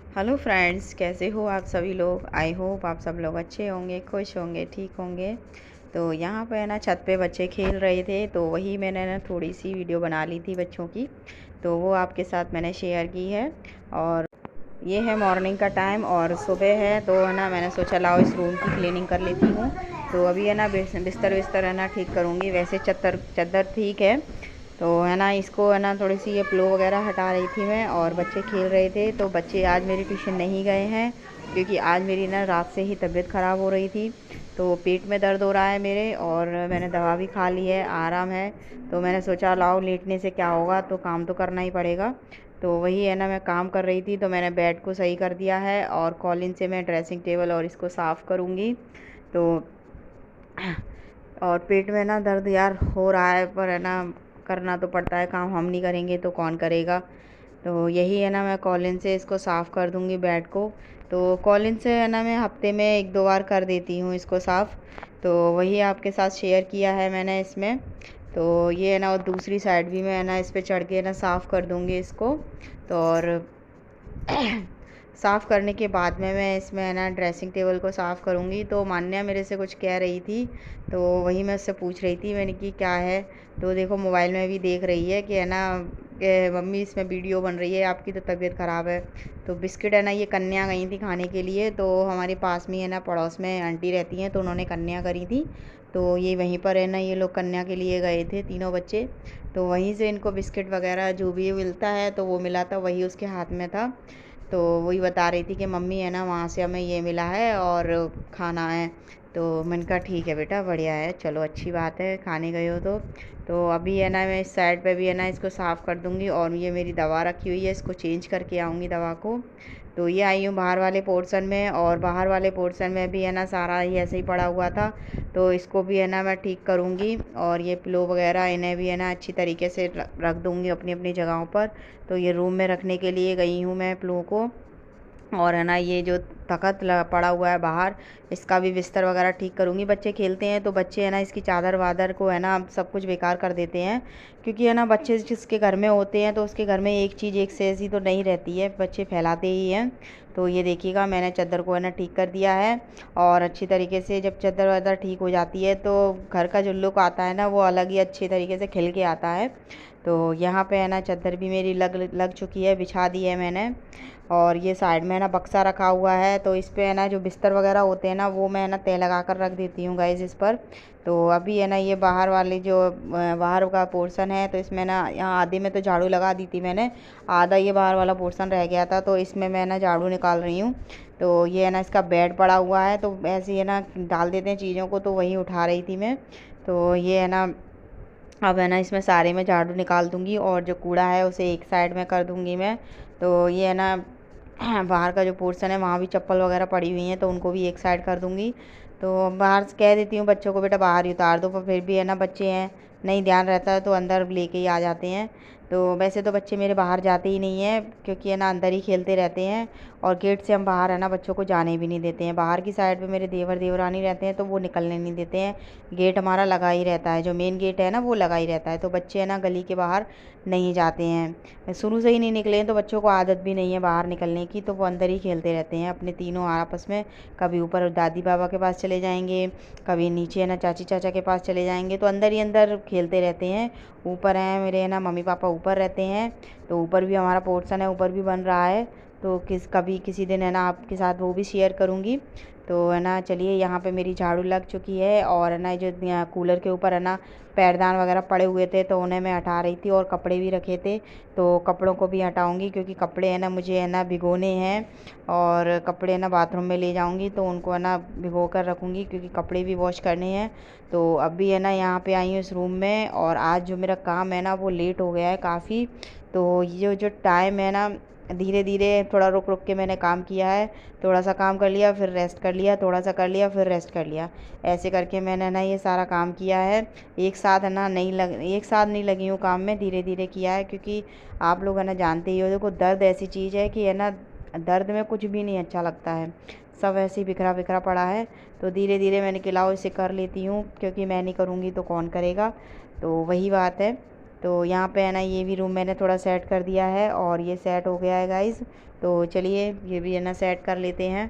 Hello friends, कैसे हो आप सभी लोग। आई होप आप सब लोग अच्छे होंगे, खुश होंगे, ठीक होंगे। तो यहाँ पे है ना, छत पे बच्चे खेल रहे थे, तो वही मैंने ना थोड़ी सी वीडियो बना ली थी बच्चों की, तो वो आपके साथ मैंने शेयर की है। और ये है मॉर्निंग का टाइम और सुबह है, तो है ना मैंने सोचा लाओ इस रूम की क्लीनिंग कर लेती हूँ। तो अभी है ना बिस्तर विस्तर है ना ठीक करूँगी। वैसे चद्दर चद्दर ठीक है, तो है ना इसको है ना थोड़ी सी ये प्लो वगैरह हटा रही थी मैं, और बच्चे खेल रहे थे। तो बच्चे आज मेरी ट्यूशन नहीं गए हैं, क्योंकि आज मेरी ना रात से ही तबीयत ख़राब हो रही थी। तो पेट में दर्द हो रहा है मेरे, और मैंने दवा भी खा ली है, आराम है। तो मैंने सोचा लाओ लेटने से क्या होगा, तो काम तो करना ही पड़ेगा। तो वही है ना, मैं काम कर रही थी, तो मैंने बेड को सही कर दिया है, और कॉलिन से मैं ड्रेसिंग टेबल और इसको साफ़ करूँगी। तो और पेट में ना दर्द यार हो रहा है, पर है ना करना तो पड़ता है काम, हम नहीं करेंगे तो कौन करेगा। तो यही है ना, मैं कॉलिन से इसको साफ़ कर दूँगी बेड को। तो कॉलिन से है ना मैं हफ्ते में एक दो बार कर देती हूँ इसको साफ़। तो वही आपके साथ शेयर किया है मैंने इसमें। तो ये है ना, और दूसरी साइड भी मैं है ना इस पे चढ़ के ना साफ़ कर दूँगी इसको। तो और साफ़ करने के बाद में मैं इसमें है ना ड्रेसिंग टेबल को साफ़ करूँगी। तो मान्या मेरे से कुछ कह रही थी, तो वही मैं उससे पूछ रही थी, मैंने कि क्या है। तो देखो मोबाइल में भी देख रही है कि है ना मम्मी इसमें वीडियो बन रही है, आपकी तो तबीयत ख़राब है। तो बिस्किट है ना, ये कन्या गई थी खाने के लिए, तो हमारे पास में है ना पड़ोस में आंटी रहती हैं, तो उन्होंने कन्या करी थी। तो ये वहीं पर है ना, ये लोग कन्या के लिए गए थे तीनों बच्चे। तो वहीं से इनको बिस्किट वगैरह जो भी मिलता है, तो वो मिला था, वही उसके हाथ में था। तो वही बता रही थी कि मम्मी है ना वहाँ से हमें ये मिला है और खाना है। तो मैंने कहा ठीक है बेटा, बढ़िया है, चलो अच्छी बात है, खाने गए हो तो अभी है ना मैं इस साइड पे भी है ना इसको साफ़ कर दूँगी, और ये मेरी दवा रखी हुई है, इसको चेंज करके आऊँगी दवा को। तो ये आई हूँ बाहर वाले पोर्शन में, और बाहर वाले पोर्शन में भी है ना सारा ही ऐसे ही पड़ा हुआ था। तो इसको भी है ना मैं ठीक करूँगी, और ये पिलो वगैरह इन्हें भी है ना अच्छी तरीके से रख दूँगी अपनी अपनी जगहों पर। तो ये रूम में रखने के लिए गई हूँ मैं पिलो को। और है ना ये जो तख़्त पड़ा हुआ है बाहर, इसका भी बिस्तर वगैरह ठीक करूँगी। बच्चे खेलते हैं, तो बच्चे है ना इसकी चादर वादर को है ना सब कुछ बेकार कर देते हैं, क्योंकि है ना बच्चे जिसके घर में होते हैं, तो उसके घर में एक चीज़ एक से ऐसी तो नहीं रहती है, बच्चे फैलाते ही हैं। तो ये देखिएगा, मैंने चादर को है ना ठीक कर दिया है, और अच्छी तरीके से जब चादर वादर ठीक हो जाती है, तो घर का जो लुक आता है ना, वो अलग ही अच्छे तरीके से खिल के आता है। तो यहाँ पे है ना चादर भी मेरी लग लग चुकी है, बिछा दी है मैंने। और ये साइड में है ना बक्सा रखा हुआ है, तो इस पे है ना जो बिस्तर वगैरह होते हैं ना, वो मैं है ना तय लगा कर रख देती हूँ गाइस इस पर। तो अभी है ना ये बाहर वाली जो बाहर का पोर्शन है, तो इसमें ना यहाँ आधे में तो झाड़ू लगा दी थी मैंने, आधा ये बाहर वाला पोर्शन रह गया था, तो इसमें मैं ना झाड़ू निकाल रही हूँ। तो ये है ना इसका बेड पड़ा हुआ है, तो ऐसे ही है ना डाल देते हैं चीज़ों को, तो वही उठा रही थी मैं। तो ये है ना, अब है ना इसमें सारे में झाड़ू निकाल दूँगी, और जो कूड़ा है उसे एक साइड में कर दूँगी मैं। तो ये है ना बाहर का जो पोर्शन है, वहाँ भी चप्पल वगैरह पड़ी हुई हैं, तो उनको भी एक साइड कर दूँगी। तो बाहर से कह देती हूँ बच्चों को बेटा बाहर ही उतार दो, पर फिर भी है ना बच्चे हैं, नहीं ध्यान रहता है तो अंदर लेके ही आ जाते हैं। तो वैसे तो बच्चे मेरे बाहर जाते ही नहीं हैं, क्योंकि है ना अंदर ही खेलते रहते हैं, और गेट से हम बाहर है ना बच्चों को जाने भी नहीं देते हैं। बाहर की साइड पे मेरे देवर देवरानी रहते हैं, तो वो निकलने नहीं देते हैं। गेट हमारा लगा ही रहता है, जो मेन गेट है ना वो लगा ही रहता है, तो बच्चे है ना गली के बाहर नहीं जाते हैं। शुरू से ही नहीं निकले हैं, तो बच्चों को आदत भी नहीं है बाहर निकलने की, तो वो अंदर ही खेलते रहते हैं अपने तीनों आपस में। कभी ऊपर दादी बाबा के पास चले जाएंगे, कभी नीचे है ना चाची चाचा के पास चले जाएंगे, तो अंदर ही अंदर खेलते रहते हैं। ऊपर हैं मेरे है ना मम्मी पापा, ऊपर रहते हैं, तो ऊपर भी हमारा पोर्शन है, ऊपर भी बन रहा है। तो कभी किसी दिन है ना आपके साथ वो भी शेयर करूँगी। तो है ना चलिए, यहाँ पे मेरी झाड़ू लग चुकी है, और है ना जो कूलर के ऊपर है ना पैरदान वगैरह पड़े हुए थे, तो उन्हें मैं हटा रही थी, और कपड़े भी रखे थे, तो कपड़ों को भी हटाऊँगी, क्योंकि कपड़े है ना मुझे है ना भिगोने हैं, और कपड़े है ना बाथरूम में ले जाऊँगी, तो उनको है ना भिगो कर रखूँगी, क्योंकि कपड़े भी वॉश करने हैं। तो अभी है ना यहाँ पे आई हूँ इस रूम में, और आज जो मेरा काम है ना वो लेट हो गया है काफ़ी। तो ये जो टाइम है ना, धीरे धीरे थोड़ा रुक रुक के मैंने काम किया है। थोड़ा सा काम कर लिया, फिर रेस्ट कर लिया, थोड़ा सा कर लिया, फिर रेस्ट कर लिया, ऐसे करके मैंने ना ये सारा काम किया है। एक साथ नहीं लगी हूँ काम में, धीरे धीरे किया है, क्योंकि आप लोग है ना जानते ही हो, देखो दर्द ऐसी चीज़ है कि है ना, दर्द में कुछ भी नहीं अच्छा लगता है, सब ऐसे ही बिखरा बिखरा पड़ा है। तो धीरे धीरे मैंने कि लाओ इसे कर लेती हूँ, क्योंकि मैं नहीं करूँगी तो कौन करेगा। तो वही बात है। तो यहाँ पे है ना ये भी रूम मैंने थोड़ा सेट कर दिया है और ये सेट हो गया है गाइस। तो चलिए ये भी है ना सेट कर लेते हैं।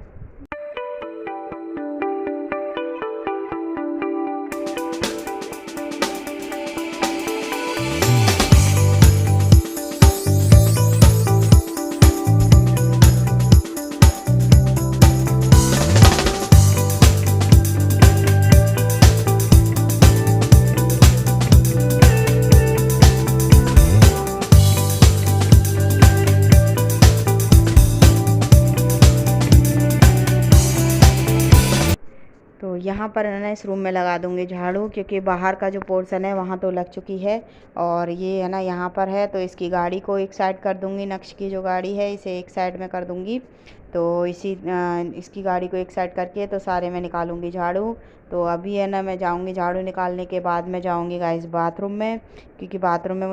तो यहाँ पर है ना इस रूम में लगा दूँगी झाड़ू, क्योंकि बाहर का जो पोर्शन है वहाँ तो लग चुकी है और ये है ना यहाँ पर है। तो इसकी गाड़ी को एक साइड कर दूँगी, नक्श की जो गाड़ी है इसे एक साइड में कर दूँगी। तो इसकी गाड़ी को एक साइड करके तो सारे में निकालूँगी झाड़ू। तो अभी है ना मैं जाऊँगी, झाड़ू निकालने के बाद मैं जाऊँगी गाइस बाथरूम में, क्योंकि बाथरूम में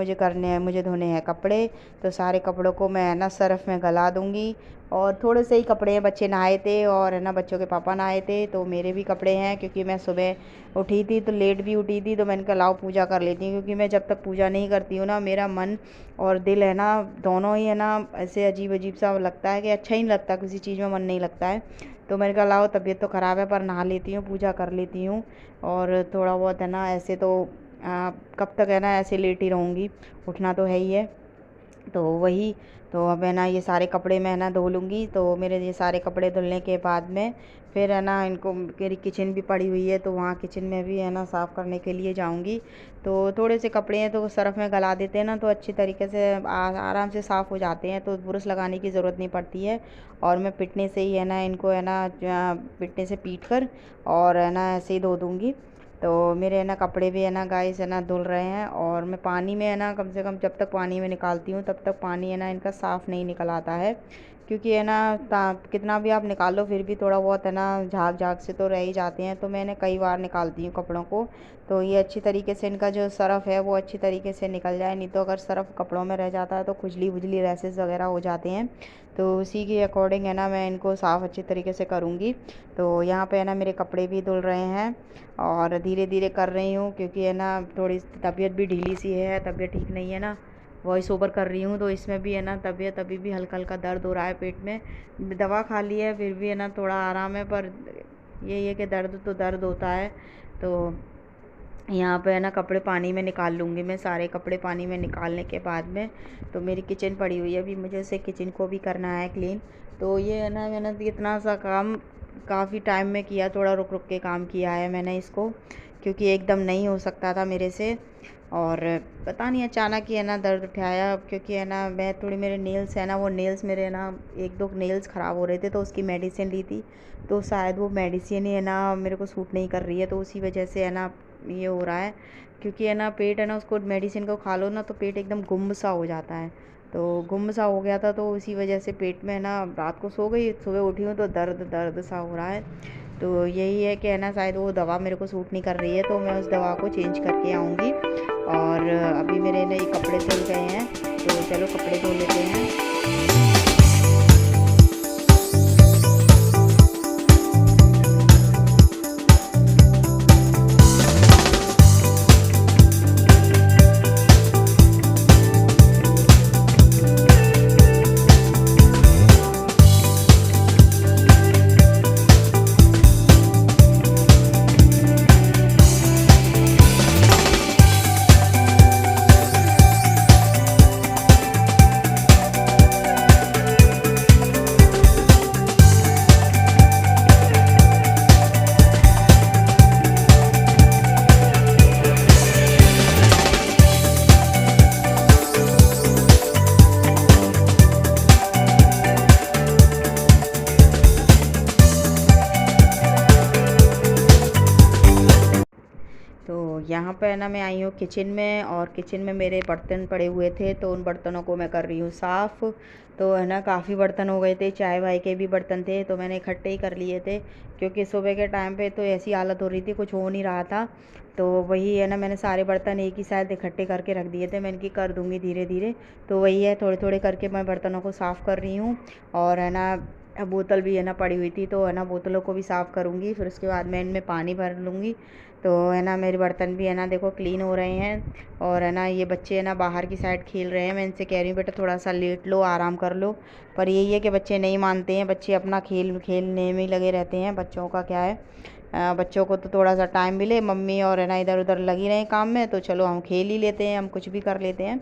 मुझे धोने हैं कपड़े। तो सारे कपड़ों को मैं है ना सर्फ़ में गला दूँगी और थोड़े से ही कपड़े हैं, बच्चे नहाए थे और है ना बच्चों के पापा नहाए थे, तो मेरे भी कपड़े हैं। क्योंकि मैं सुबह उठी थी तो लेट भी उठी थी, तो मैंने कहा लाओ पूजा कर लेती हूँ, क्योंकि मैं जब तक पूजा नहीं करती हूँ ना मेरा मन और दिल है ना दोनों ही है ना ऐसे अजीब अजीब सा लगता है कि अच्छा ही नहीं लगता, किसी चीज़ में मन नहीं लगता है। तो मैंने कहा लाओ तबीयत तो ख़राब है पर नहा लेती हूँ, पूजा कर लेती हूँ और थोड़ा बहुत है ना ऐसे तो कब तक है ना ऐसे लेट ही रहूँगी, उठना तो है ही है। तो वही, तो अब है ना ये सारे कपड़े मैं है ना धो लूँगी। तो मेरे ये सारे कपड़े धुलने के बाद में फिर है ना इनको, मेरी किचन भी पड़ी हुई है तो वहाँ किचन में भी है ना साफ़ करने के लिए जाऊँगी। तो थोड़े से कपड़े हैं तो सर्फ़ में गला देते हैं ना तो अच्छी तरीके से आराम से साफ़ हो जाते हैं, तो ब्रश लगाने की ज़रूरत नहीं पड़ती है। और मैं पिटने से ही है ना इनको है ना पिटने से पीट कर और है ना ऐसे ही धो दूँगी। तो मेरे है ना कपड़े भी है ना गाइस है ना धुल रहे हैं और मैं पानी में है ना कम से कम जब तक पानी में निकालती हूँ तब तक पानी है ना इनका साफ़ नहीं निकल आता है। क्योंकि है ना कितना भी आप निकाल लो फिर भी थोड़ा बहुत है ना झाग झाग से तो रह ही जाते हैं, तो मैंने कई बार निकालती हूँ कपड़ों को। तो ये अच्छी तरीके से इनका जो सरफ़ है वो अच्छी तरीके से निकल जाए, नहीं तो अगर सरफ़ कपड़ों में रह जाता है तो खुजली वुजली रैसेस वगैरह हो जाते हैं। तो उसी के अकॉर्डिंग है ना मैं इनको साफ़ अच्छी तरीके से करूँगी। तो यहाँ पे है ना मेरे कपड़े भी धुल रहे हैं और धीरे धीरे कर रही हूँ, क्योंकि है ना थोड़ी तबीयत भी ढीली सी है, तबीयत ठीक नहीं है ना, वॉइस ओवर कर रही हूँ तो इसमें भी है ना तबीयत अभी भी हल्का हल्का दर्द हो रहा है पेट में। दवा खा ली है फिर भी है ना थोड़ा आराम है, पर यही है कि दर्द तो दर्द होता है। तो यहाँ पे है ना कपड़े पानी में निकाल लूँगी मैं, सारे कपड़े पानी में निकालने के बाद में तो मेरी किचन पड़ी हुई है, अभी मुझे उसे किचन को भी करना है क्लीन। तो ये है ना मैंने इतना सा काम काफ़ी टाइम में किया, थोड़ा रुक रुक के काम किया है मैंने इसको, क्योंकि एकदम नहीं हो सकता था मेरे से। और पता नहीं अचानक ही है ना दर्द उठाया, क्योंकि है ना मैं थोड़ी, मेरे नेल्स है ना वो नेल्स मेरे ना एक दो नेल्स ख़राब हो रहे थे तो उसकी मेडिसिन ली थी। तो शायद वो मेडिसिन ही है ना मेरे को सूट नहीं कर रही है, तो उसी वजह से है ना ये हो रहा है। क्योंकि है ना पेट है ना उसको मेडिसिन को खा लो ना तो पेट एकदम गुम सा हो जाता है, तो गुम सा हो गया था तो उसी वजह से पेट में ना रात को सो गई, सुबह उठी हूँ तो दर्द दर्द सा हो रहा है। तो यही है कि है ना शायद वो दवा मेरे को सूट नहीं कर रही है, तो मैं उस दवा को चेंज करके आऊँगी। और अभी मेरे ना ये कपड़े धुल गए हैं तो चलो कपड़े धो लेते हैं। तो यहाँ पे है ना मैं आई हूँ किचन में और किचन में मेरे बर्तन पड़े हुए थे तो उन बर्तनों को मैं कर रही हूँ साफ़। तो है ना काफ़ी बर्तन हो गए थे, चाय वाय के भी बर्तन थे तो मैंने इकट्ठे ही कर लिए थे, क्योंकि सुबह के टाइम पे तो ऐसी हालत हो रही थी, कुछ हो नहीं रहा था। तो वही है ना मैंने सारे बर्तन एक ही साथ इकट्ठे करके रख दिए थे, मैंने कि कर दूँगी धीरे धीरे। तो वही है, थोड़े थोड़े करके मैं बर्तनों को साफ़ कर रही हूँ और है ना बोतल भी है ना पड़ी हुई थी, तो है ना बोतलों को भी साफ़ करूँगी। फिर उसके बाद मैं इनमें पानी भर लूँगी। तो है ना मेरे बर्तन भी है ना देखो क्लीन हो रहे हैं। और है ना ये बच्चे है ना बाहर की साइड खेल रहे हैं। मैं इनसे कह रही हूँ बेटा थोड़ा सा लेट लो, आराम कर लो, पर यही है कि बच्चे नहीं मानते हैं। बच्चे अपना खेलने में ही लगे रहते हैं। बच्चों का क्या है, बच्चों को तो थोड़ा सा टाइम मिले, मम्मी और है ना इधर उधर लगी रहें काम में, तो चलो हम खेल ही लेते हैं, हम कुछ भी कर लेते हैं।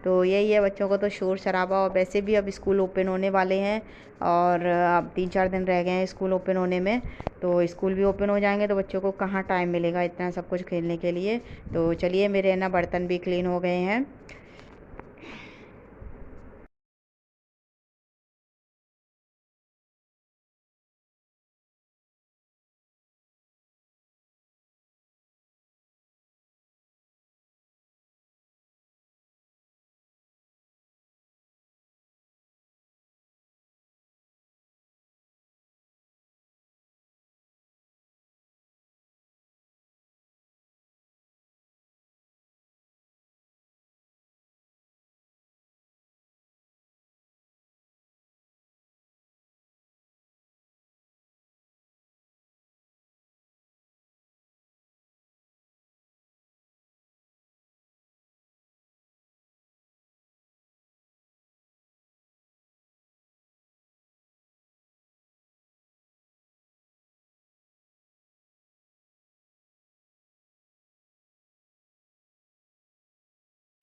तो यही है बच्चों को तो शोर शराबा। और वैसे भी अब स्कूल ओपन होने वाले हैं, और अब 3-4 दिन रह गए हैं स्कूल ओपन होने में। तो स्कूल भी ओपन हो जाएंगे तो बच्चों को कहाँ टाइम मिलेगा इतना सब कुछ खेलने के लिए। तो चलिए मेरे है ना बर्तन भी क्लीन हो गए हैं।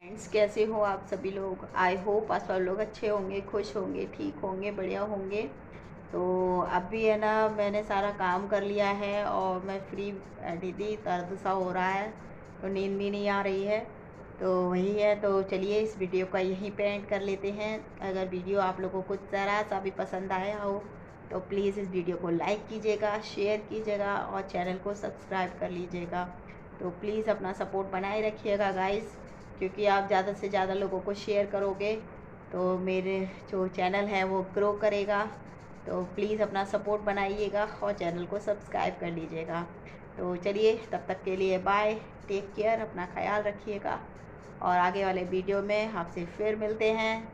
फ्रेंड्स कैसे हो आप सभी लोग? आई होप आप सब लोग अच्छे होंगे, खुश होंगे, ठीक होंगे, बढ़िया होंगे। तो अभी है ना मैंने सारा काम कर लिया है और मैं फ्री बैठी थी, दर्द सा हो रहा है तो नींद भी नहीं आ रही है। तो वही है, तो चलिए इस वीडियो का यहीं पे एंड कर लेते हैं। अगर वीडियो आप लोगों को ज़रा सा भी पसंद आया हो तो प्लीज़ इस वीडियो को लाइक कीजिएगा, शेयर कीजिएगा और चैनल को सब्सक्राइब कर लीजिएगा। तो प्लीज़ अपना सपोर्ट बनाए रखिएगा गाइस, क्योंकि आप ज़्यादा से ज़्यादा लोगों को शेयर करोगे तो मेरे जो चैनल है वो ग्रो करेगा। तो प्लीज़ अपना सपोर्ट बनाइएगा और चैनल को सब्सक्राइब कर लीजिएगा। तो चलिए तब तक के लिए बाय, टेक केयर, अपना ख्याल रखिएगा और आगे वाले वीडियो में आपसे फिर मिलते हैं।